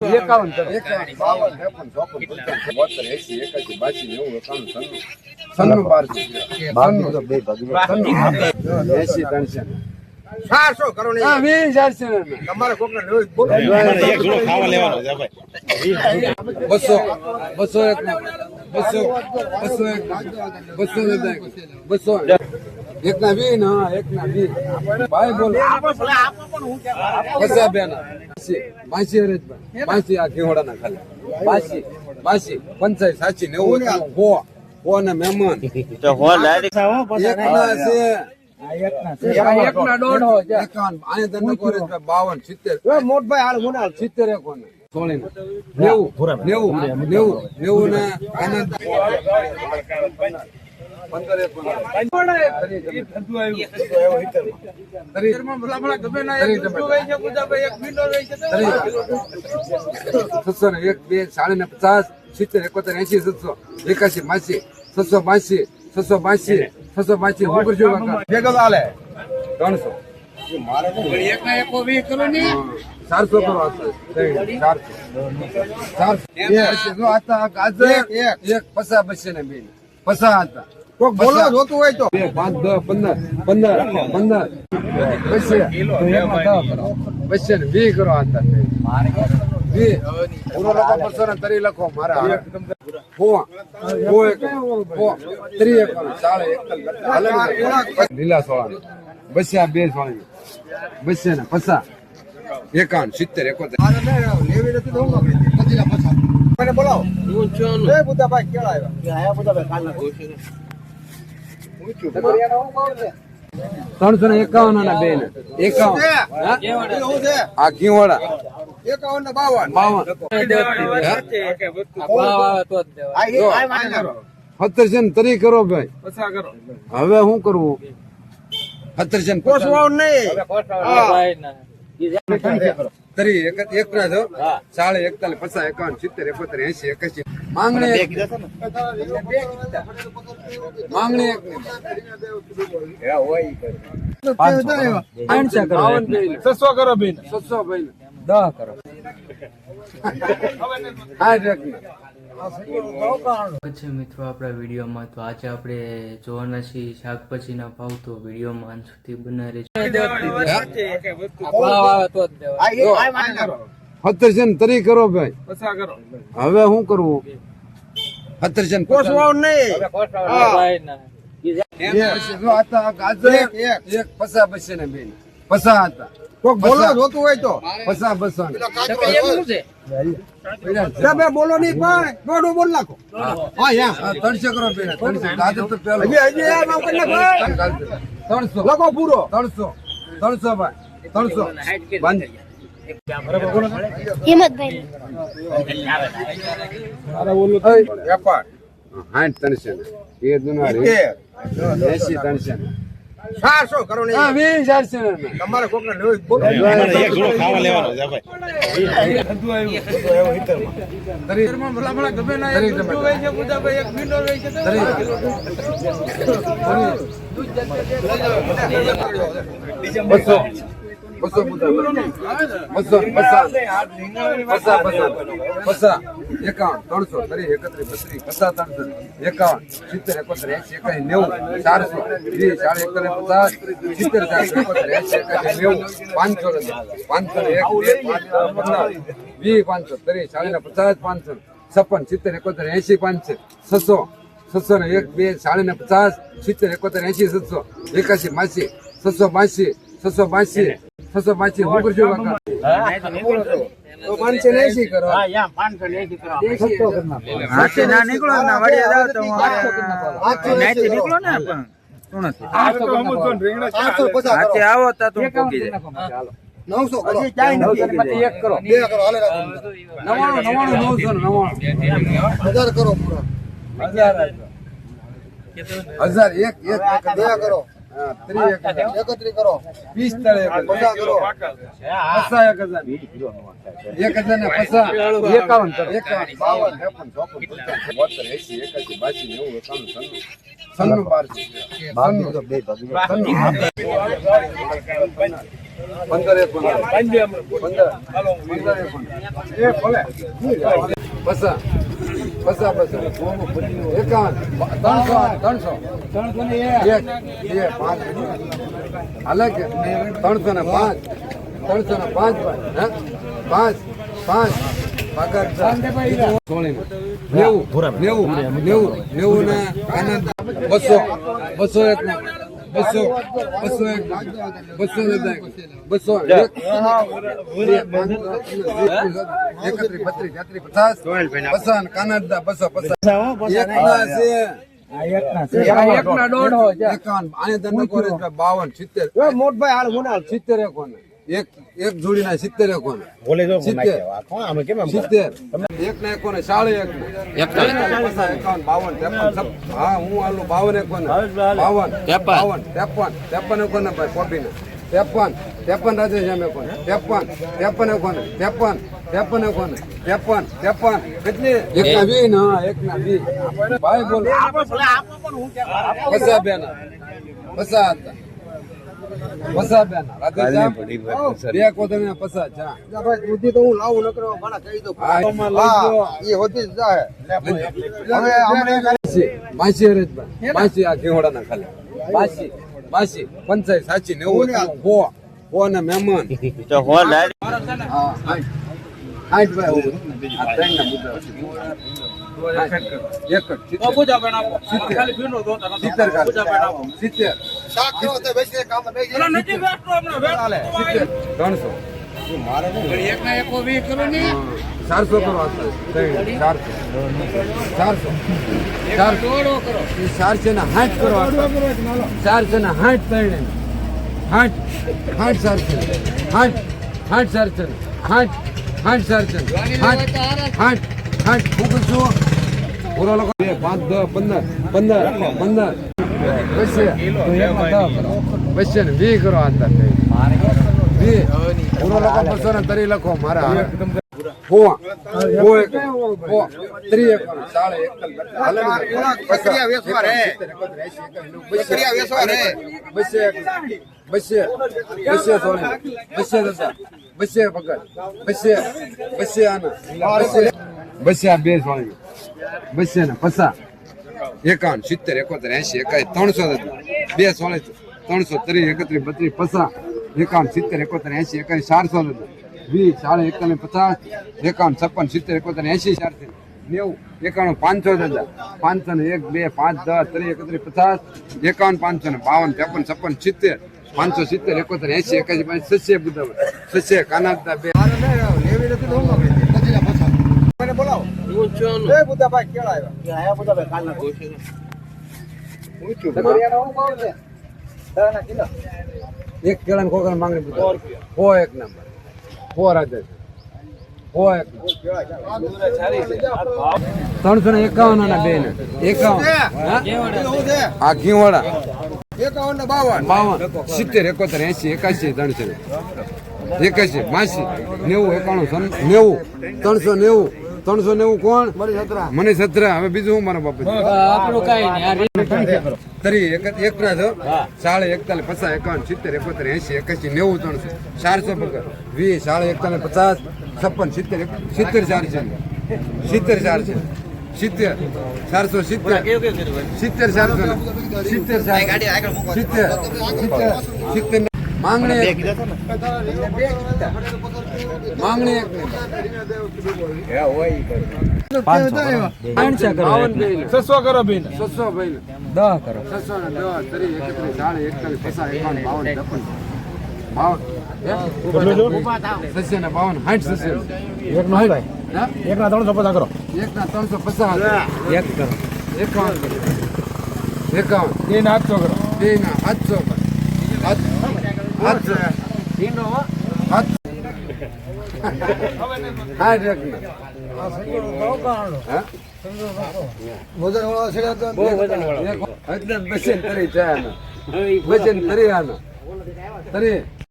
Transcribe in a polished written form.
51 કરો. 400 કરો ને 20 તમારે કોકને લેવું બોલો. એક જોડો ખાવા લેવાનો છે ભાઈ. 200 200 એક ના 20 ના એક ના 20 ભાઈ બોલો પૈસા બેન 82 હરેશભાઈ 82 આ ઘીવડા ના ખાલી 82 85 85 90 હો ને મહેમાન તો હો ડાયરેક્ટ આવો પછી એક ના છે એક ના દોઢ હો 51 આને તને કોરે 52 70 મોટભાઈ હાલ મુના 70 એક કોને 90 ને આનંદ 15 એક કોને ભેગો હાલે 300 એક ના 120 કરો ને 400 કરો 400 એક પસા બસે ને બેન પસા હતા કોક બોલો જોતું હોય તો 5 10 15 બસે ને 20 કરો હતા 20 પૂરો લખો પરસો ને તરી લખો મારા લીલા સોળા બસ્યા 2 સોળા બસ્યા ને પસા 51 70 71 લેવી નથી તો હું પછી પછા મને બોલાવો એ બુદ્ધાભાઈ કેળા આવ્યા આયા બુદ્ધાભાઈ કાલના ગોશી 351 ના બેન 51 આ ઘીવાળા 51 ને 52 તરી કરો ભાઈ હવે શું કરવું 17 પોસવાવ નહીં તરી એક ના જો 40 41 50 51 70 71 80 81 માંગણી એક 600 કરો બેન 700 ભાઈ 10 કરો હા છે મિત્રો આપણા વિડીયોમાં. તો આજે આપણે જોવાના છીએ શાકભાજીના ભાવ. તો વિડીયોમાં અંત સુધી બના રહેજો. 17 તરી કરો ભાઈ હવે શું કરવું 17 પોસવાવ નહીં એક પસા બસે ને બેન પસા હતા કોક બોલો જોતું હોય તો પસા બસવા તમે બોલો નહીં પણ દોડું બોલ નાખો હા યા 300 કરો બેન 300 દાદા તો પેલો હજી આ નામ કરી નાખો 300 લખો પૂરો 300 ભાઈ 300 બંધ હિંમતભાઈ વેપાર 60 300 એ દુનિયા 80 300 400 કરો ને 20 400 તમારે કોકને લેવું બોલો એક જોડો ખાવા લેવાનો છે ભાઈ. આવો તો તું પોકી જાય 900 કરો 1 કરો 2 કરો હાલે રાખો 1000 કરો પૂરા 1000 એક 2 કરો 31 કરો 20 તળે 50 કરો 1000 ને 50 51 કરો 52 53 54 85 91 92 93 94 95 15 એક 15 પસા 300 હાલે કે 305 5 પગાર 90 ને 200 એક 200 કાનડા 52 મોટભાઈ હાલ મુનાલ 70 એકોને એક જોડીના 70 એકોને બોલે જો 70 આમે કેમ 70 એક ને એકોને 40 એક 51 હા હું આલું 52 એકોને 53 એકોને ભાઈ કોપીને 53 રાજેશ એમ એકોને 53 એકોને 53 કેટલી એક ના 20 ને હા એક ના 20 ભાઈ બોલ પસા બેન બે કોથળી પસા ચા ભાઈ બુદ્ધિ તો હું લાવું ન કરવા મારા કહી દો હા એ હોતી જ જાય હવે આપણે માસી હરેશભાઈ માસી આ ઘેવડાના ખાલી માસી 85 સાચી 90 હો ને મહેમાન તો હો લાઈટ હા હાઈટ ભાઈ આ ત્રણ ના મુદ્દા શાક કેવો તો બેસી કામ બેસી 300 મારે એક ના એક 20 કરો ને 400 કરો 400 ને 60 કરો 400 ને 60 ત્રણે 60 પૂરો લોકો 5 10 15 20 કરો આતા 20 પૂરો લોકો 200 ને તરી લખો મારા હો 3 બકરિયા વેચવા રે બકરિયા વેચવા રે બસ્યા બે સોળી બસ્યા ને 51 70 71 80 81 300 બે સોળી 300 30 31 32 50 51 70 71 80 81 400 20 40 41 50 51 56 70 71 80 490 91 500 500 ને 1 2 5 10 30 31 50 51 552 53 56 70 570 71 80 81 સસ્ય બુદ્ધા સસ્ય કાનાડા બે લેવી નથી તો હું બકરીયા પાછા મને બોલાવો એ બુદ્ધાભાઈ કેળા આવ્યા આયા બુદ્ધાભાઈ કાલના બકરીયાનો હું ભાવ છે 10 કિલો એક કેળાને કોકણ માંગણી બુદ્ધા હો એક નંબર હો રાજે હો એક 351 ના બે ને 51 આ ઘીવાડા 51 ને 52 70 71 80 81 381 માસી 90 91 390 કોણ મને 17 હવે બીજું હું મારા બાપુ આપણું કઈ નહીં તરી એક ના છો 40 41 50 51 70 71 80 81 90 300 400 પકડ 20 40 41 50 56 70 400 70 માંગણી એક 600 કરો બેન 600 ભાઈ 10 કરો 600 ને 10 30 31 40 41 50 51 52 60 ને 52 60 એક ના 350 કરો એક ના 350 એક કરો 51 એ ના 800 કરો બે ના 700 વજન તરી